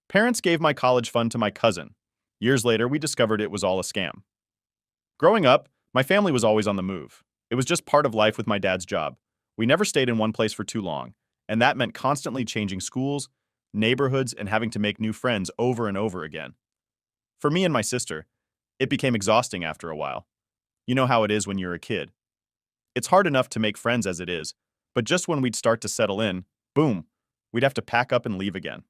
Parents gave my college fund to my cousin. Years later, we discovered it was all a scam. Growing up, my family was always on the move. It was just part of life with my dad's job. We never stayed in one place for too long, and that meant constantly changing schools, neighborhoods, and having to make new friends over and over again. For me and my sister, it became exhausting after a while. You know how it is when you're a kid. It's hard enough to make friends as it is, but just when we'd start to settle in, boom, we'd have to pack up and leave again.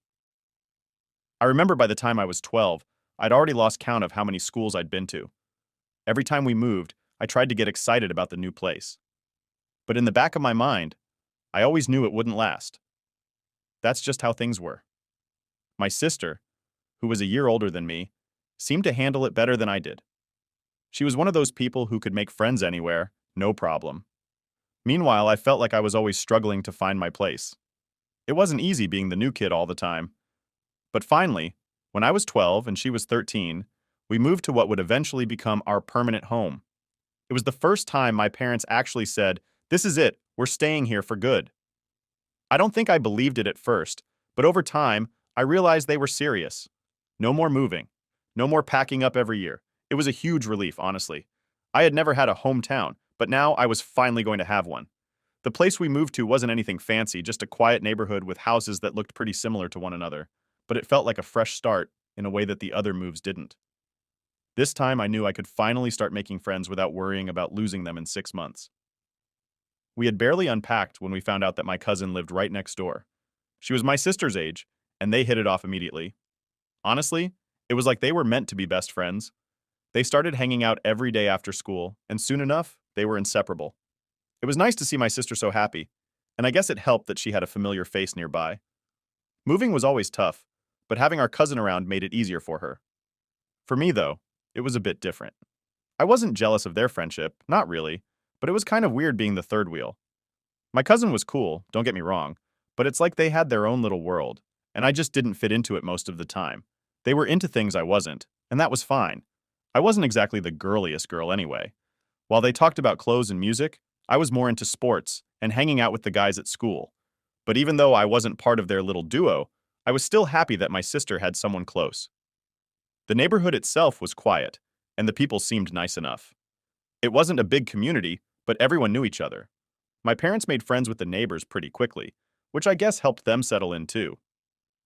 I remember by the time I was 12, I'd already lost count of how many schools I'd been to. Every time we moved, I tried to get excited about the new place. But in the back of my mind, I always knew it wouldn't last. That's just how things were. My sister, who was a year older than me, seemed to handle it better than I did. She was one of those people who could make friends anywhere, no problem. Meanwhile, I felt like I was always struggling to find my place. It wasn't easy being the new kid all the time. But finally, when I was 12 and she was 13, we moved to what would eventually become our permanent home. It was the first time my parents actually said, "This is it, we're staying here for good." I don't think I believed it at first, but over time, I realized they were serious. No more moving. No more packing up every year. It was a huge relief, honestly. I had never had a hometown, but now I was finally going to have one. The place we moved to wasn't anything fancy, just a quiet neighborhood with houses that looked pretty similar to one another, but it felt like a fresh start in a way that the other moves didn't. This time I knew I could finally start making friends without worrying about losing them in 6 months. We had barely unpacked when we found out that my cousin lived right next door. She was my sister's age, and they hit it off immediately. Honestly, it was like they were meant to be best friends. They started hanging out every day after school, and soon enough, they were inseparable. It was nice to see my sister so happy, and I guess it helped that she had a familiar face nearby. Moving was always tough, but having our cousin around made it easier for her. For me, though, it was a bit different. I wasn't jealous of their friendship, not really, but it was kind of weird being the third wheel. My cousin was cool, don't get me wrong, but it's like they had their own little world, and I just didn't fit into it most of the time. They were into things I wasn't, and that was fine. I wasn't exactly the girliest girl anyway. While they talked about clothes and music, I was more into sports and hanging out with the guys at school. But even though I wasn't part of their little duo, I was still happy that my sister had someone close. The neighborhood itself was quiet, and the people seemed nice enough. It wasn't a big community, but everyone knew each other. My parents made friends with the neighbors pretty quickly, which I guess helped them settle in too.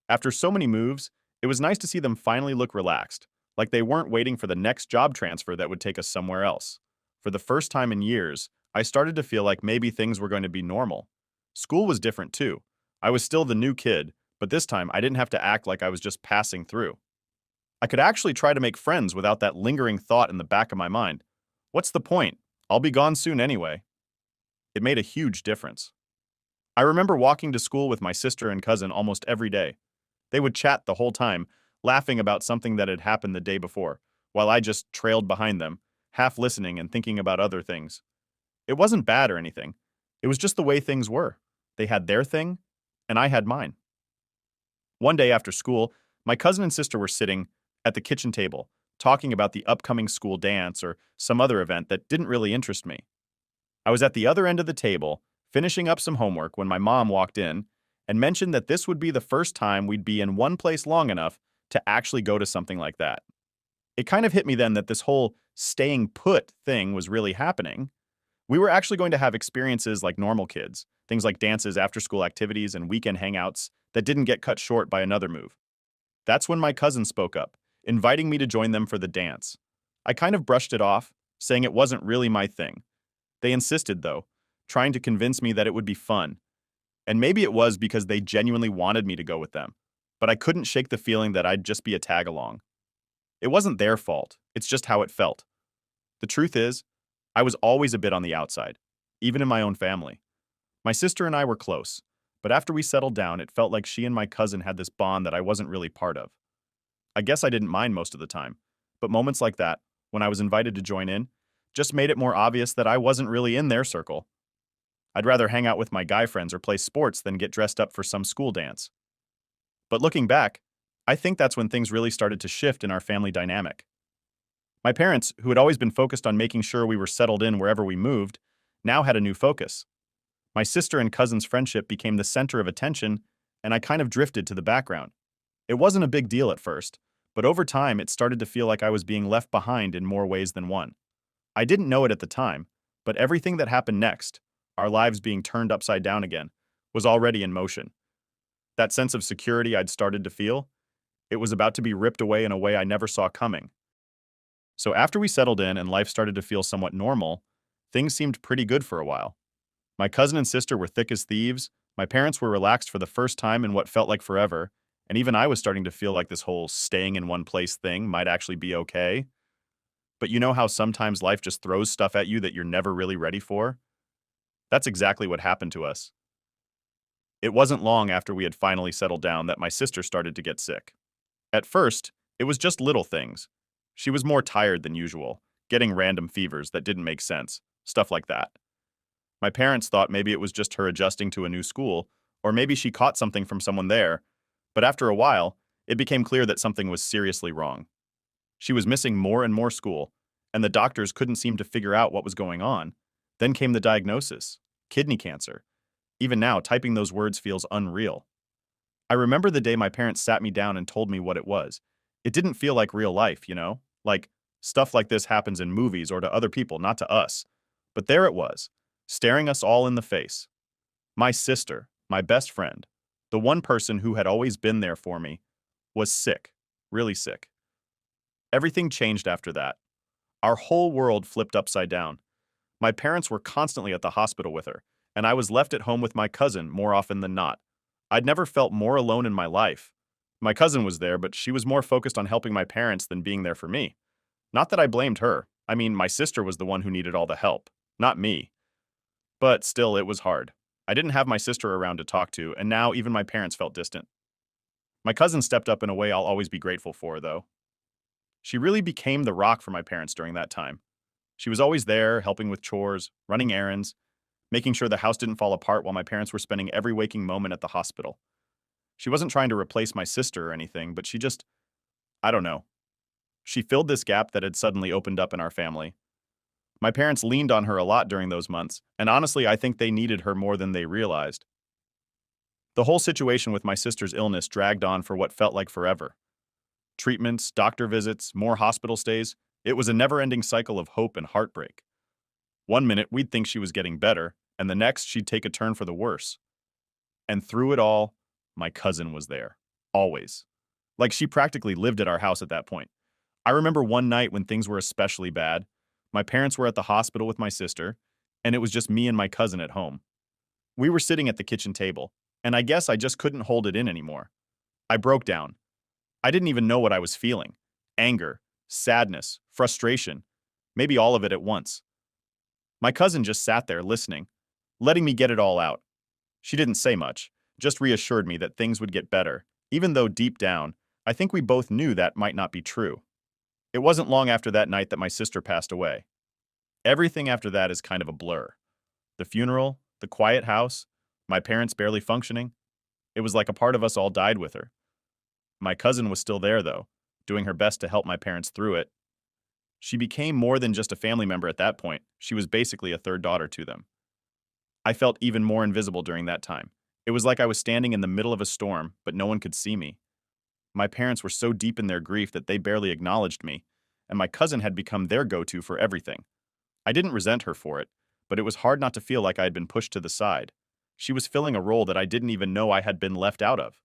After so many moves, it was nice to see them finally look relaxed, like they weren't waiting for the next job transfer that would take us somewhere else. For the first time in years, I started to feel like maybe things were going to be normal. School was different too. I was still the new kid, but this time I didn't have to act like I was just passing through. I could actually try to make friends without that lingering thought in the back of my mind. What's the point? I'll be gone soon anyway. It made a huge difference. I remember walking to school with my sister and cousin almost every day. They would chat the whole time, laughing about something that had happened the day before, while I just trailed behind them, half listening and thinking about other things. It wasn't bad or anything. It was just the way things were. They had their thing, and I had mine. One day after school, my cousin and sister were sitting at the kitchen table, talking about the upcoming school dance or some other event that didn't really interest me. I was at the other end of the table, finishing up some homework when my mom walked in and mentioned that this would be the first time we'd be in one place long enough to actually go to something like that. It kind of hit me then that this whole staying put thing was really happening. We were actually going to have experiences like normal kids, things like dances, after-school activities, and weekend hangouts that didn't get cut short by another move. That's when my cousin spoke up, inviting me to join them for the dance. I kind of brushed it off, saying it wasn't really my thing. They insisted, though, trying to convince me that it would be fun. And maybe it was because they genuinely wanted me to go with them, but I couldn't shake the feeling that I'd just be a tag-along. It wasn't their fault, it's just how it felt. The truth is, I was always a bit on the outside, even in my own family. My sister and I were close, but after we settled down, it felt like she and my cousin had this bond that I wasn't really part of. I guess I didn't mind most of the time, but moments like that, when I was invited to join in, just made it more obvious that I wasn't really in their circle. I'd rather hang out with my guy friends or play sports than get dressed up for some school dance. But looking back, I think that's when things really started to shift in our family dynamic. My parents, who had always been focused on making sure we were settled in wherever we moved, now had a new focus. My sister and cousin's friendship became the center of attention, and I kind of drifted to the background. It wasn't a big deal at first, but over time it started to feel like I was being left behind in more ways than one. I didn't know it at the time, but everything that happened next, our lives being turned upside down again, was already in motion. That sense of security I'd started to feel, it was about to be ripped away in a way I never saw coming. So after we settled in and life started to feel somewhat normal, things seemed pretty good for a while. My cousin and sister were thick as thieves, my parents were relaxed for the first time in what felt like forever, and even I was starting to feel like this whole staying in one place thing might actually be okay. But you know how sometimes life just throws stuff at you that you're never really ready for? That's exactly what happened to us. It wasn't long after we had finally settled down that my sister started to get sick. At first, it was just little things. She was more tired than usual, getting random fevers that didn't make sense, stuff like that. My parents thought maybe it was just her adjusting to a new school, or maybe she caught something from someone there, but after a while, it became clear that something was seriously wrong. She was missing more and more school, and the doctors couldn't seem to figure out what was going on. Then came the diagnosis: kidney cancer. Even now, typing those words feels unreal. I remember the day my parents sat me down and told me what it was. It didn't feel like real life, you know? Like, stuff like this happens in movies or to other people, not to us. But there it was, staring us all in the face. My sister, my best friend, the one person who had always been there for me, was sick, really sick. Everything changed after that. Our whole world flipped upside down. My parents were constantly at the hospital with her, and I was left at home with my cousin more often than not. I'd never felt more alone in my life. My cousin was there, but she was more focused on helping my parents than being there for me. Not that I blamed her. I mean, my sister was the one who needed all the help, not me. But still, it was hard. I didn't have my sister around to talk to, and now even my parents felt distant. My cousin stepped up in a way I'll always be grateful for, though. She really became the rock for my parents during that time. She was always there, helping with chores, running errands, making sure the house didn't fall apart while my parents were spending every waking moment at the hospital. She wasn't trying to replace my sister or anything, but she just, I don't know. She filled this gap that had suddenly opened up in our family. My parents leaned on her a lot during those months, and honestly, I think they needed her more than they realized. The whole situation with my sister's illness dragged on for what felt like forever. Treatments, doctor visits, more hospital stays. It was a never-ending cycle of hope and heartbreak. One minute, we'd think she was getting better, and the next, she'd take a turn for the worse. And through it all, my cousin was there. Always. Like she practically lived at our house at that point. I remember one night when things were especially bad. My parents were at the hospital with my sister, and it was just me and my cousin at home. We were sitting at the kitchen table, and I guess I just couldn't hold it in anymore. I broke down. I didn't even know what I was feeling. Anger, sadness, frustration, maybe all of it at once. My cousin just sat there listening, letting me get it all out. She didn't say much, just reassured me that things would get better, even though deep down, I think we both knew that might not be true. It wasn't long after that night that my sister passed away. Everything after that is kind of a blur. The funeral, the quiet house, my parents barely functioning. It was like a part of us all died with her. My cousin was still there, though, doing her best to help my parents through it. She became more than just a family member at that point. She was basically a third daughter to them. I felt even more invisible during that time. It was like I was standing in the middle of a storm, but no one could see me. My parents were so deep in their grief that they barely acknowledged me, and my cousin had become their go-to for everything. I didn't resent her for it, but it was hard not to feel like I had been pushed to the side. She was filling a role that I didn't even know I had been left out of.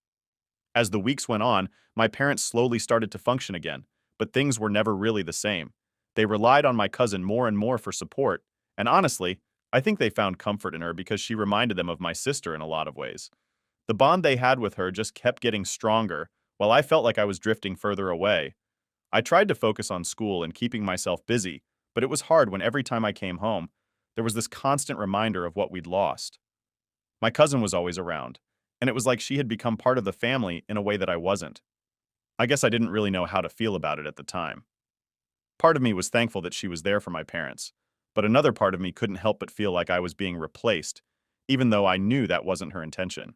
As the weeks went on, my parents slowly started to function again, but things were never really the same. They relied on my cousin more and more for support, and honestly, I think they found comfort in her because she reminded them of my sister in a lot of ways. The bond they had with her just kept getting stronger, while I felt like I was drifting further away. I tried to focus on school and keeping myself busy, but it was hard when every time I came home, there was this constant reminder of what we'd lost. My cousin was always around, and it was like she had become part of the family in a way that I wasn't. I guess I didn't really know how to feel about it at the time. Part of me was thankful that she was there for my parents, but another part of me couldn't help but feel like I was being replaced, even though I knew that wasn't her intention.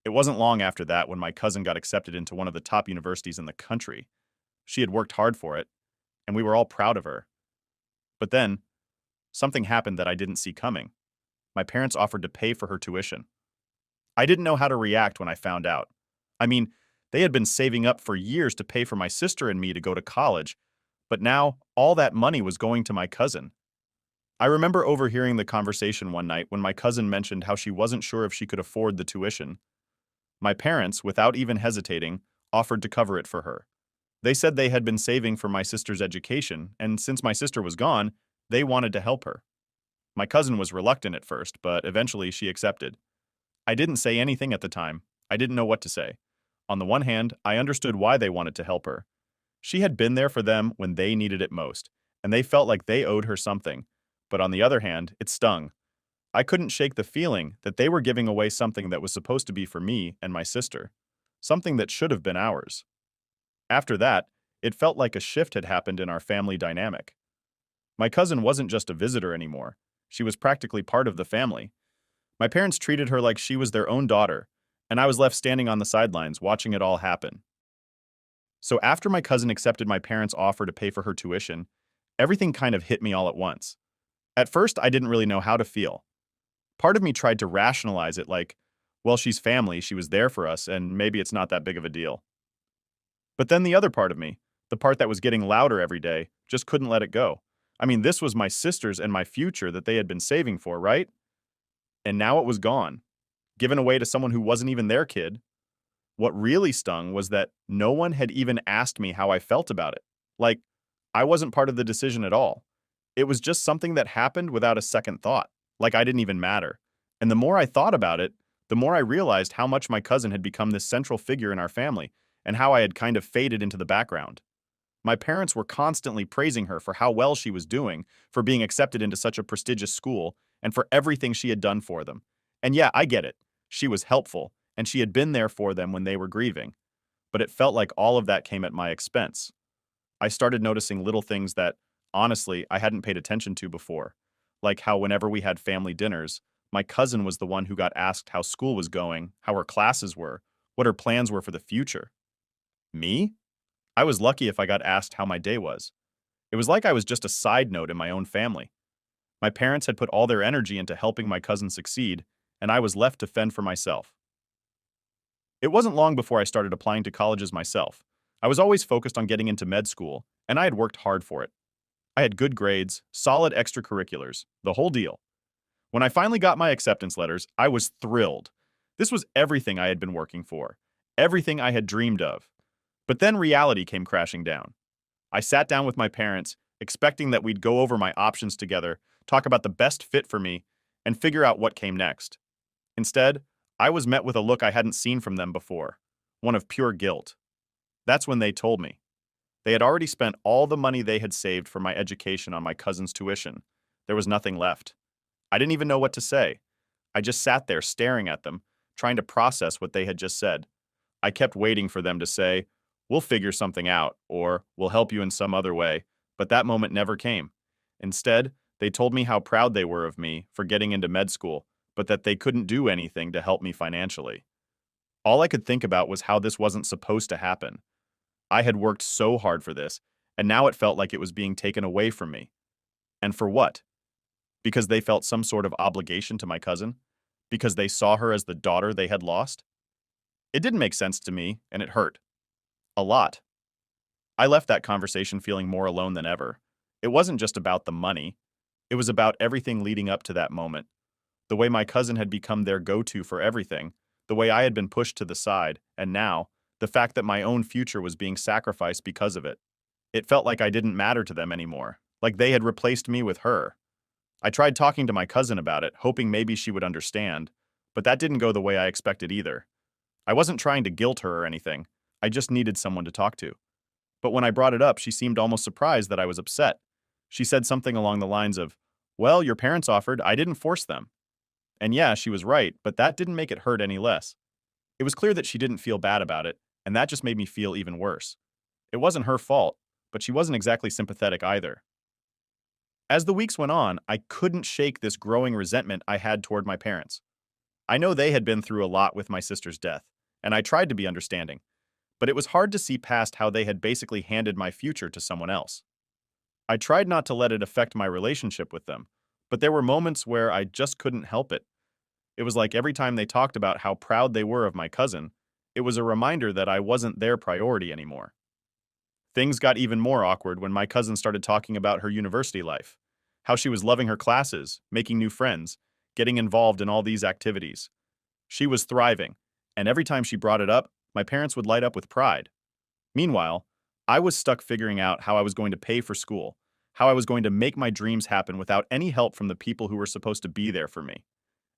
It wasn't long after that when my cousin got accepted into one of the top universities in the country. She had worked hard for it, and we were all proud of her. But then, something happened that I didn't see coming. My parents offered to pay for her tuition. I didn't know how to react when I found out. I mean, They had been saving up for years to pay for my sister and me to go to college, but now all that money was going to my cousin. I remember overhearing the conversation one night when my cousin mentioned how she wasn't sure if she could afford the tuition. My parents, without even hesitating, offered to cover it for her. They said they had been saving for my sister's education, and since my sister was gone, they wanted to help her. My cousin was reluctant at first, but eventually she accepted. I didn't say anything at the time. I didn't know what to say. On the one hand, I understood why they wanted to help her. She had been there for them when they needed it most, and they felt like they owed her something. But on the other hand, it stung. I couldn't shake the feeling that they were giving away something that was supposed to be for me and my sister, something that should have been ours. After that, it felt like a shift had happened in our family dynamic. My cousin wasn't just a visitor anymore. She was practically part of the family. My parents treated her like she was their own daughter, and I was left standing on the sidelines watching it all happen. So after my cousin accepted my parents' offer to pay for her tuition, everything kind of hit me all at once. At first, I didn't really know how to feel. Part of me tried to rationalize it like, well, she's family, she was there for us, and maybe it's not that big of a deal. But then the other part of me, the part that was getting louder every day, just couldn't let it go. I mean, this was my sister's and my future that they had been saving for, right? And now it was gone, given away to someone who wasn't even their kid. What really stung was that no one had even asked me how I felt about it. Like, I wasn't part of the decision at all. It was just something that happened without a second thought, like I didn't even matter. And the more I thought about it, the more I realized how much my cousin had become this central figure in our family and how I had kind of faded into the background. My parents were constantly praising her for how well she was doing, for being accepted into such a prestigious school, and for everything she had done for them. And yeah, I get it. She was helpful, and she had been there for them when they were grieving. But it felt like all of that came at my expense. I started noticing little things that, honestly, I hadn't paid attention to before. Like how whenever we had family dinners, my cousin was the one who got asked how school was going, how her classes were, what her plans were for the future. Me? I was lucky if I got asked how my day was. It was like I was just a side note in my own family. My parents had put all their energy into helping my cousin succeed, and I was left to fend for myself. It wasn't long before I started applying to colleges myself. I was always focused on getting into med school, and I had worked hard for it. I had good grades, solid extracurriculars, the whole deal. When I finally got my acceptance letters, I was thrilled. This was everything I had been working for, everything I had dreamed of. But then reality came crashing down. I sat down with my parents, expecting that we'd go over my options together, talk about the best fit for me, and figure out what came next. Instead, I was met with a look I hadn't seen from them before, one of pure guilt. That's when they told me. They had already spent all the money they had saved for my education on my cousin's tuition. There was nothing left. I didn't even know what to say. I just sat there staring at them, trying to process what they had just said. I kept waiting for them to say, "We'll figure something out," or "We'll help you in some other way," but that moment never came. Instead, they told me how proud they were of me for getting into med school, but that they couldn't do anything to help me financially. All I could think about was how this wasn't supposed to happen. I had worked so hard for this, and now it felt like it was being taken away from me. And for what? Because they felt some sort of obligation to my cousin? Because they saw her as the daughter they had lost? It didn't make sense to me, and it hurt. A lot. I left that conversation feeling more alone than ever. It wasn't just about the money. It was about everything leading up to that moment. The way my cousin had become their go-to for everything, the way I had been pushed to the side, and now, the fact that my own future was being sacrificed because of it. It felt like I didn't matter to them anymore, like they had replaced me with her. I tried talking to my cousin about it, hoping maybe she would understand, but that didn't go the way I expected either. I wasn't trying to guilt her or anything. I just needed someone to talk to. But when I brought it up, she seemed almost surprised that I was upset. She said something along the lines of, "Well, your parents offered, I didn't force them." And yeah, she was right, but that didn't make it hurt any less. It was clear that she didn't feel bad about it, and that just made me feel even worse. It wasn't her fault, but she wasn't exactly sympathetic either. As the weeks went on, I couldn't shake this growing resentment I had toward my parents. I know they had been through a lot with my sister's death, and I tried to be understanding, but it was hard to see past how they had basically handed my future to someone else. I tried not to let it affect my relationship with them, but there were moments where I just couldn't help it. It was like every time they talked about how proud they were of my cousin, it was a reminder that I wasn't their priority anymore. Things got even more awkward when my cousin started talking about her university life, how she was loving her classes, making new friends, getting involved in all these activities. She was thriving, and every time she brought it up, my parents would light up with pride. Meanwhile, I was stuck figuring out how I was going to pay for school, how I was going to make my dreams happen without any help from the people who were supposed to be there for me.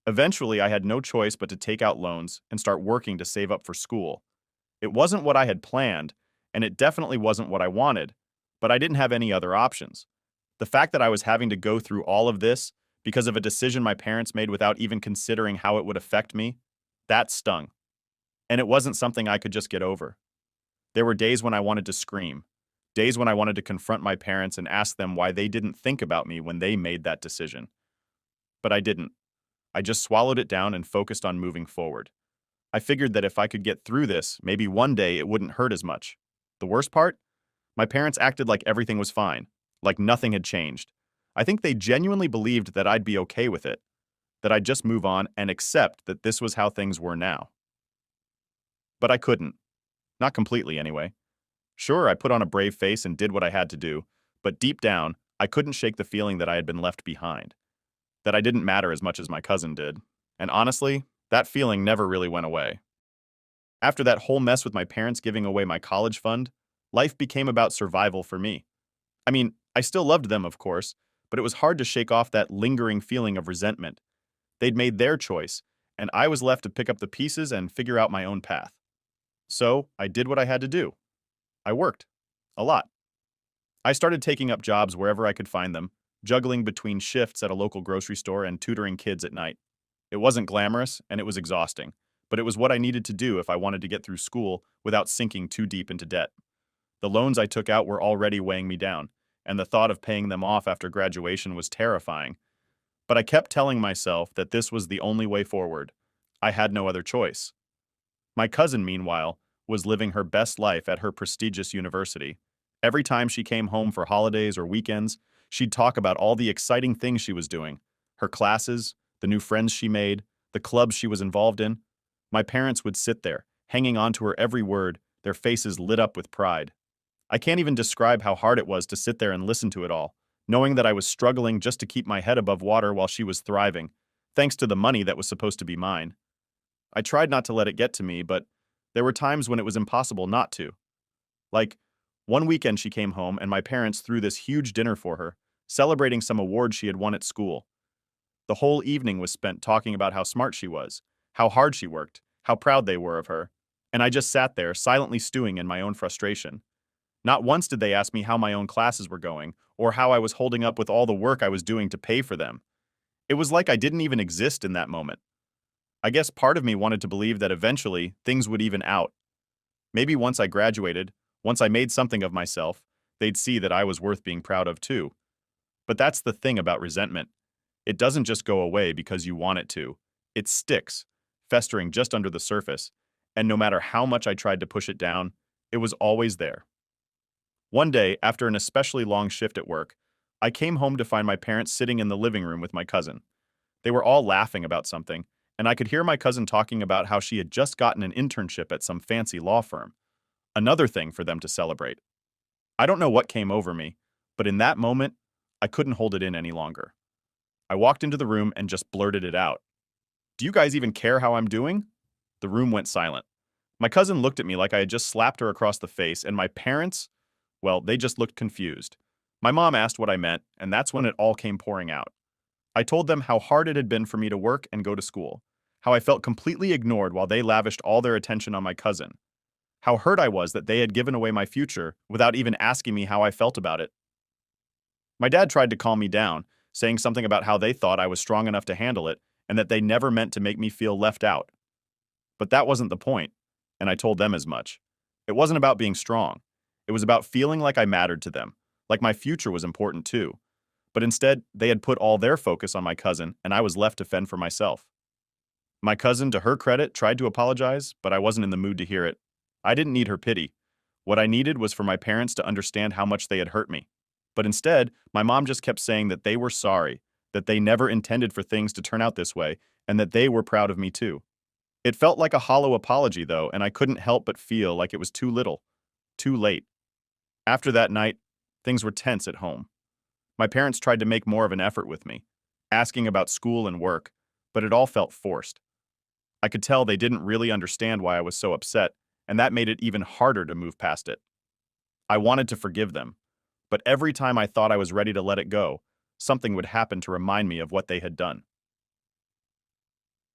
Eventually, I had no choice but to take out loans and start working to save up for school. It wasn't what I had planned, and it definitely wasn't what I wanted, but I didn't have any other options. The fact that I was having to go through all of this because of a decision my parents made without even considering how it would affect me, that stung. And it wasn't something I could just get over. There were days when I wanted to scream, days when I wanted to confront my parents and ask them why they didn't think about me when they made that decision. But I didn't. I just swallowed it down and focused on moving forward. I figured that if I could get through this, maybe one day it wouldn't hurt as much. The worst part? My parents acted like everything was fine, like nothing had changed. I think they genuinely believed that I'd be okay with it, that I'd just move on and accept that this was how things were now. But I couldn't. Not completely, anyway. Sure, I put on a brave face and did what I had to do, but deep down, I couldn't shake the feeling that I had been left behind, that I didn't matter as much as my cousin did. And honestly, that feeling never really went away. After that whole mess with my parents giving away my college fund, life became about survival for me. I mean, I still loved them, of course, but it was hard to shake off that lingering feeling of resentment. They'd made their choice, and I was left to pick up the pieces and figure out my own path. So, I did what I had to do. I worked. A lot. I started taking up jobs wherever I could find them, juggling between shifts at a local grocery store and tutoring kids at night. It wasn't glamorous, and it was exhausting, but it was what I needed to do if I wanted to get through school without sinking too deep into debt. The loans I took out were already weighing me down, and the thought of paying them off after graduation was terrifying. But I kept telling myself that this was the only way forward. I had no other choice. My cousin, meanwhile, was living her best life at her prestigious university. Every time she came home for holidays or weekends, she'd talk about all the exciting things she was doing, her classes, the new friends she made, the clubs she was involved in. My parents would sit there, hanging on to her every word, their faces lit up with pride. I can't even describe how hard it was to sit there and listen to it all, knowing that I was struggling just to keep my head above water while she was thriving, thanks to the money that was supposed to be mine. I tried not to let it get to me, but there were times when it was impossible not to. Like, one weekend she came home and my parents threw this huge dinner for her, celebrating some award she had won at school. The whole evening was spent talking about how smart she was, how hard she worked, how proud they were of her, and I just sat there silently stewing in my own frustration. Not once did they ask me how my own classes were going, or how I was holding up with all the work I was doing to pay for them. It was like I didn't even exist in that moment. I guess part of me wanted to believe that eventually things would even out. Maybe once I graduated, once I made something of myself, they'd see that I was worth being proud of too. But that's the thing about resentment. It doesn't just go away because you want it to. It sticks, festering just under the surface, and no matter how much I tried to push it down, it was always there. One day, after an especially long shift at work, I came home to find my parents sitting in the living room with my cousin. They were all laughing about something, and I could hear my cousin talking about how she had just gotten an internship at some fancy law firm. Another thing for them to celebrate. I don't know what came over me, but in that moment, I couldn't hold it in any longer. I walked into the room and just blurted it out. "Do you guys even care how I'm doing?" The room went silent. My cousin looked at me like I had just slapped her across the face, and my parents, well, they just looked confused. My mom asked what I meant, and that's when it all came pouring out. I told them how hard it had been for me to work and go to school, how I felt completely ignored while they lavished all their attention on my cousin, how hurt I was that they had given away my future without even asking me how I felt about it. My dad tried to calm me down, saying something about how they thought I was strong enough to handle it and that they never meant to make me feel left out. But that wasn't the point, and I told them as much. It wasn't about being strong. It was about feeling like I mattered to them, like my future was important too. But instead, they had put all their focus on my cousin, and I was left to fend for myself. My cousin, to her credit, tried to apologize, but I wasn't in the mood to hear it. I didn't need her pity. What I needed was for my parents to understand how much they had hurt me. But instead, my mom just kept saying that they were sorry, that they never intended for things to turn out this way, and that they were proud of me too. It felt like a hollow apology, though, and I couldn't help but feel like it was too little, too late. After that night, things were tense at home. My parents tried to make more of an effort with me, asking about school and work, but it all felt forced. I could tell they didn't really understand why I was so upset, and that made it even harder to move past it. I wanted to forgive them, but every time I thought I was ready to let it go, something would happen to remind me of what they had done.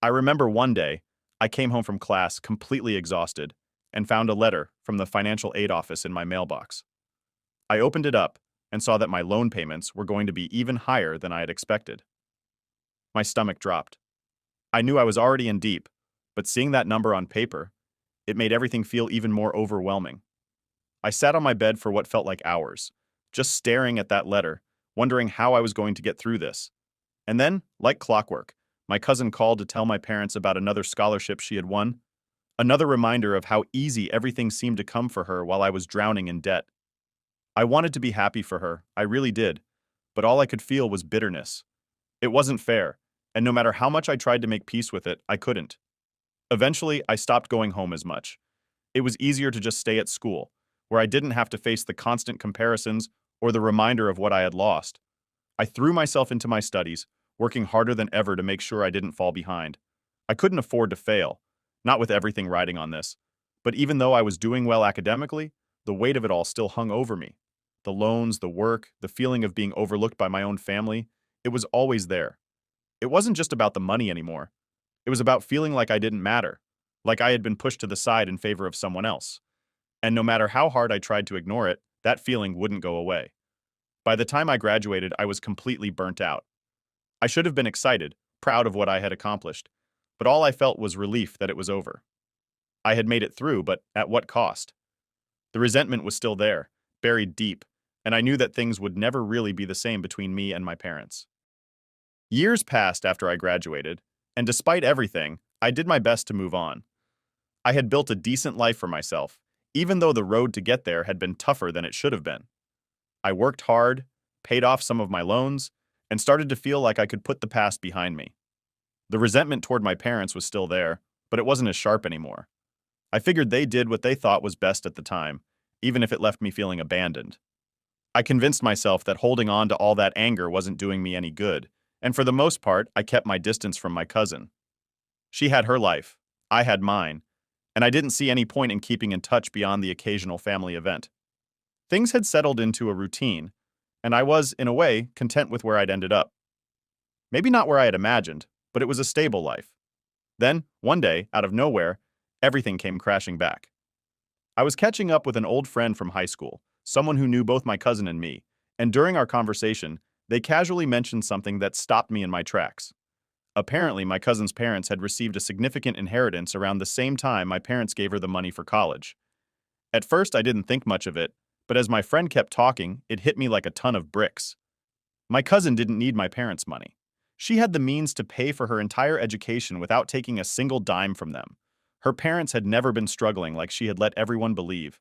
I remember one day, I came home from class completely exhausted and found a letter from the financial aid office in my mailbox. I opened it up and saw that my loan payments were going to be even higher than I had expected. My stomach dropped. I knew I was already in deep, but seeing that number on paper, it made everything feel even more overwhelming. I sat on my bed for what felt like hours, just staring at that letter, wondering how I was going to get through this. And then, like clockwork, my cousin called to tell my parents about another scholarship she had won, another reminder of how easy everything seemed to come for her while I was drowning in debt. I wanted to be happy for her, I really did, but all I could feel was bitterness. It wasn't fair, and no matter how much I tried to make peace with it, I couldn't. Eventually, I stopped going home as much. It was easier to just stay at school, where I didn't have to face the constant comparisons or the reminder of what I had lost. I threw myself into my studies, working harder than ever to make sure I didn't fall behind. I couldn't afford to fail, not with everything riding on this. But even though I was doing well academically, the weight of it all still hung over me. The loans, the work, the feeling of being overlooked by my own family, it was always there. It wasn't just about the money anymore. It was about feeling like I didn't matter, like I had been pushed to the side in favor of someone else. And no matter how hard I tried to ignore it, that feeling wouldn't go away. By the time I graduated, I was completely burnt out. I should have been excited, proud of what I had accomplished, but all I felt was relief that it was over. I had made it through, but at what cost? The resentment was still there, buried deep, and I knew that things would never really be the same between me and my parents. Years passed after I graduated, and despite everything, I did my best to move on. I had built a decent life for myself, even though the road to get there had been tougher than it should have been. I worked hard, paid off some of my loans, and started to feel like I could put the past behind me. The resentment toward my parents was still there, but it wasn't as sharp anymore. I figured they did what they thought was best at the time, even if it left me feeling abandoned. I convinced myself that holding on to all that anger wasn't doing me any good, and for the most part, I kept my distance from my cousin. She had her life, I had mine, and I didn't see any point in keeping in touch beyond the occasional family event. Things had settled into a routine, and I was, in a way, content with where I'd ended up. Maybe not where I had imagined, but it was a stable life. Then, one day, out of nowhere, everything came crashing back. I was catching up with an old friend from high school, someone who knew both my cousin and me, and during our conversation, they casually mentioned something that stopped me in my tracks. Apparently, my cousin's parents had received a significant inheritance around the same time my parents gave her the money for college. At first, I didn't think much of it, but as my friend kept talking, it hit me like a ton of bricks. My cousin didn't need my parents' money. She had the means to pay for her entire education without taking a single dime from them. Her parents had never been struggling like she had let everyone believe.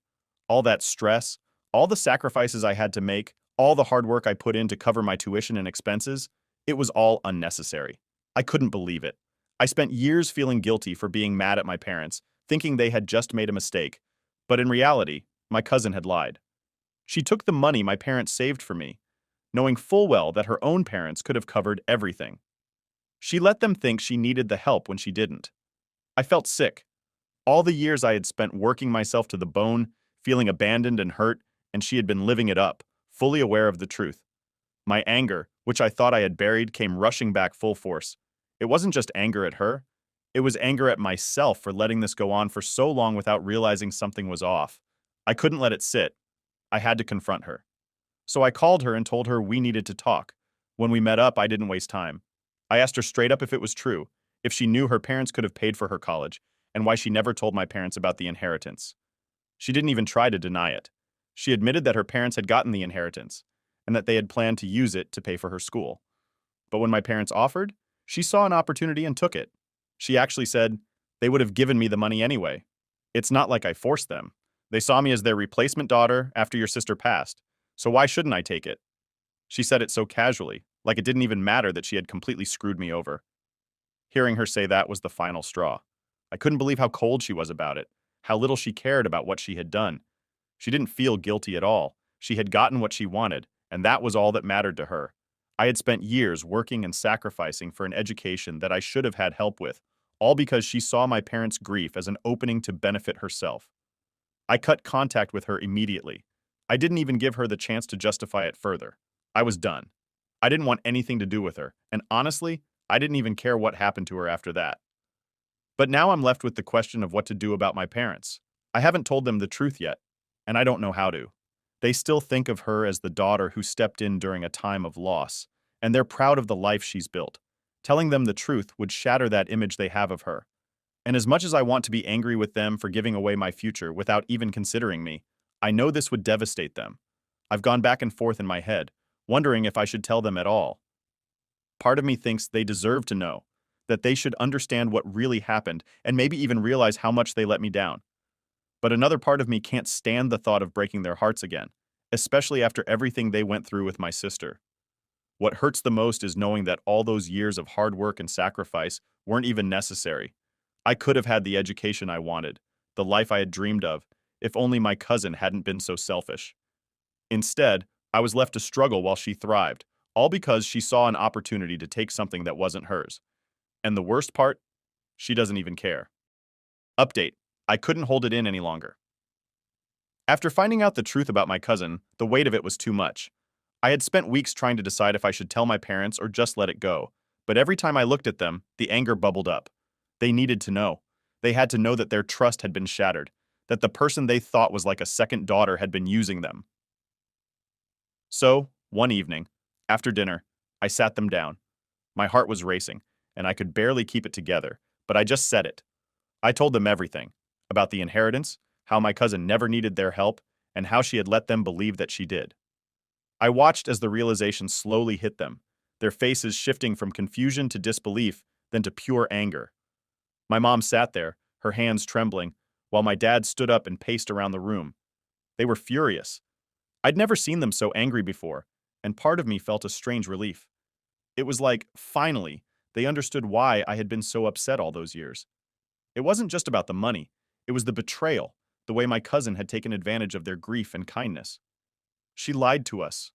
All that stress, all the sacrifices I had to make, all the hard work I put in to cover my tuition and expenses, it was all unnecessary. I couldn't believe it. I spent years feeling guilty for being mad at my parents, thinking they had just made a mistake. But in reality, my cousin had lied. She took the money my parents saved for me, knowing full well that her own parents could have covered everything. She let them think she needed the help when she didn't. I felt sick. All the years I had spent working myself to the bone, feeling abandoned and hurt, and she had been living it up, fully aware of the truth. My anger, which I thought I had buried, came rushing back full force. It wasn't just anger at her. It was anger at myself for letting this go on for so long without realizing something was off. I couldn't let it sit. I had to confront her. So I called her and told her we needed to talk. When we met up, I didn't waste time. I asked her straight up if it was true, if she knew her parents could have paid for her college, and why she never told my parents about the inheritance. She didn't even try to deny it. She admitted that her parents had gotten the inheritance, and that they had planned to use it to pay for her school. But when my parents offered, she saw an opportunity and took it. She actually said, they would have given me the money anyway. It's not like I forced them. They saw me as their replacement daughter after your sister passed, so why shouldn't I take it? She said it so casually, like it didn't even matter that she had completely screwed me over. Hearing her say that was the final straw. I couldn't believe how cold she was about it, how little she cared about what she had done. She didn't feel guilty at all. She had gotten what she wanted, and that was all that mattered to her. I had spent years working and sacrificing for an education that I should have had help with, all because she saw my parents' grief as an opening to benefit herself. I cut contact with her immediately. I didn't even give her the chance to justify it further. I was done. I didn't want anything to do with her, and honestly, I didn't even care what happened to her after that. But now I'm left with the question of what to do about my parents. I haven't told them the truth yet, and I don't know how to. They still think of her as the daughter who stepped in during a time of loss, and they're proud of the life she's built. Telling them the truth would shatter that image they have of her. And as much as I want to be angry with them for giving away my future without even considering me, I know this would devastate them. I've gone back and forth in my head, wondering if I should tell them at all. Part of me thinks they deserve to know, that they should understand what really happened and maybe even realize how much they let me down. But another part of me can't stand the thought of breaking their hearts again, especially after everything they went through with my sister. What hurts the most is knowing that all those years of hard work and sacrifice weren't even necessary. I could have had the education I wanted, the life I had dreamed of, if only my cousin hadn't been so selfish. Instead, I was left to struggle while she thrived, all because she saw an opportunity to take something that wasn't hers. And the worst part? She doesn't even care. Update. I couldn't hold it in any longer. After finding out the truth about my cousin, the weight of it was too much. I had spent weeks trying to decide if I should tell my parents or just let it go, but every time I looked at them, the anger bubbled up. They needed to know. They had to know that their trust had been shattered, that the person they thought was like a second daughter had been using them. So, one evening, after dinner, I sat them down. My heart was racing, and I could barely keep it together, but I just said it. I told them everything about the inheritance, how my cousin never needed their help, and how she had let them believe that she did. I watched as the realization slowly hit them, their faces shifting from confusion to disbelief, then to pure anger. My mom sat there, her hands trembling, while my dad stood up and paced around the room. They were furious. I'd never seen them so angry before, and part of me felt a strange relief. It was like, finally, they understood why I had been so upset all those years. It wasn't just about the money, it was the betrayal, the way my cousin had taken advantage of their grief and kindness. She lied to us.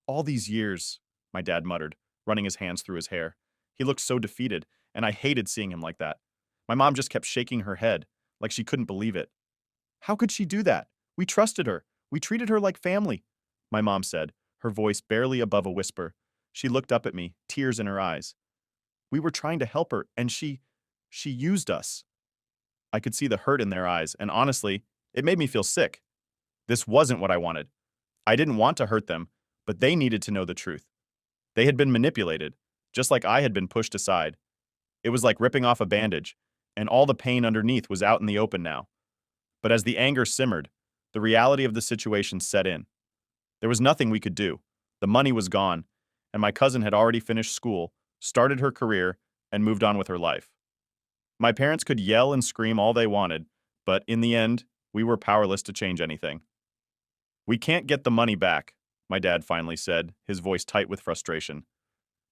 All these years, my dad muttered, running his hands through his hair. He looked so defeated, and I hated seeing him like that. My mom just kept shaking her head, like she couldn't believe it. How could she do that? We trusted her. We treated her like family, my mom said, her voice barely above a whisper. She looked up at me, tears in her eyes. We were trying to help her, and she used us. I could see the hurt in their eyes, and honestly, it made me feel sick. This wasn't what I wanted. I didn't want to hurt them, but they needed to know the truth. They had been manipulated, just like I had been pushed aside. It was like ripping off a bandage, and all the pain underneath was out in the open now. But as the anger simmered, the reality of the situation set in. There was nothing we could do. The money was gone, and my cousin had already finished school, started her career, and moved on with her life. My parents could yell and scream all they wanted, but in the end, we were powerless to change anything. We can't get the money back, my dad finally said, his voice tight with frustration.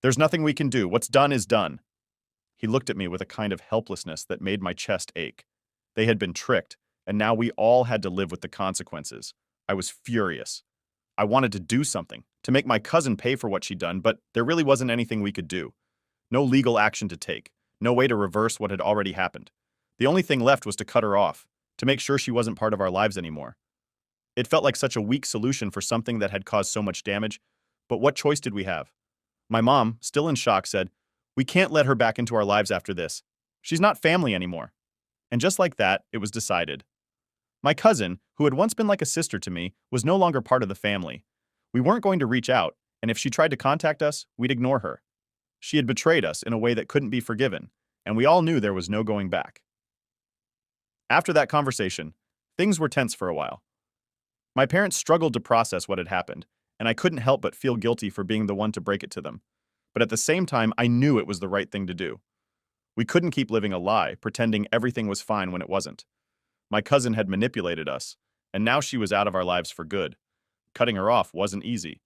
There's nothing we can do. What's done is done. He looked at me with a kind of helplessness that made my chest ache. They had been tricked, and now we all had to live with the consequences. I was furious. I wanted to do something, to make my cousin pay for what she'd done, but there really wasn't anything we could do. No legal action to take, no way to reverse what had already happened. The only thing left was to cut her off, to make sure she wasn't part of our lives anymore. It felt like such a weak solution for something that had caused so much damage, but what choice did we have? My mom, still in shock, said, "We can't let her back into our lives after this. She's not family anymore." And just like that, it was decided. My cousin, who had once been like a sister to me, was no longer part of the family. We weren't going to reach out, and if she tried to contact us, we'd ignore her. She had betrayed us in a way that couldn't be forgiven, and we all knew there was no going back. After that conversation, things were tense for a while. My parents struggled to process what had happened, and I couldn't help but feel guilty for being the one to break it to them. But at the same time, I knew it was the right thing to do. We couldn't keep living a lie, pretending everything was fine when it wasn't. My cousin had manipulated us, and now she was out of our lives for good. Cutting her off wasn't easy.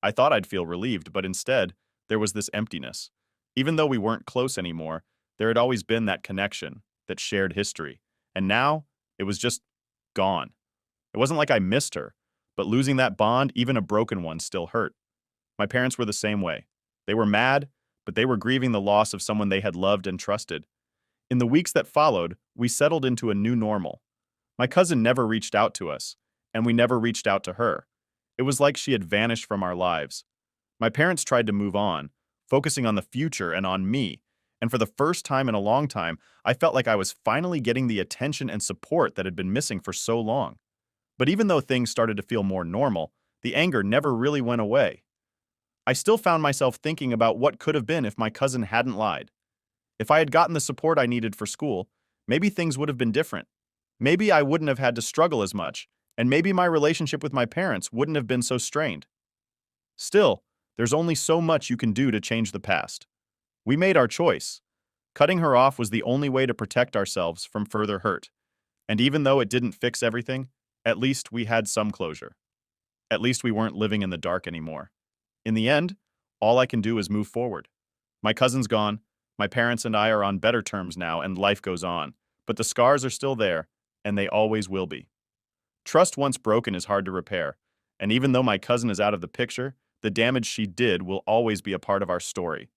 I thought I'd feel relieved, but instead, there was this emptiness. Even though we weren't close anymore, there had always been that connection, that shared history. And now, it was just gone. It wasn't like I missed her, but losing that bond, even a broken one, still hurt. My parents were the same way. They were mad, but they were grieving the loss of someone they had loved and trusted. In the weeks that followed, we settled into a new normal. My cousin never reached out to us, and we never reached out to her. It was like she had vanished from our lives. My parents tried to move on, focusing on the future and on me, and for the first time in a long time, I felt like I was finally getting the attention and support that had been missing for so long. But even though things started to feel more normal, the anger never really went away. I still found myself thinking about what could have been if my cousin hadn't lied. If I had gotten the support I needed for school, maybe things would have been different. Maybe I wouldn't have had to struggle as much, and maybe my relationship with my parents wouldn't have been so strained. Still, there's only so much you can do to change the past. We made our choice. Cutting her off was the only way to protect ourselves from further hurt. And even though it didn't fix everything, at least we had some closure. At least we weren't living in the dark anymore. In the end, all I can do is move forward. My cousin's gone, my parents and I are on better terms now, and life goes on. But the scars are still there, and they always will be. Trust once broken is hard to repair, and even though my cousin is out of the picture, the damage she did will always be a part of our story.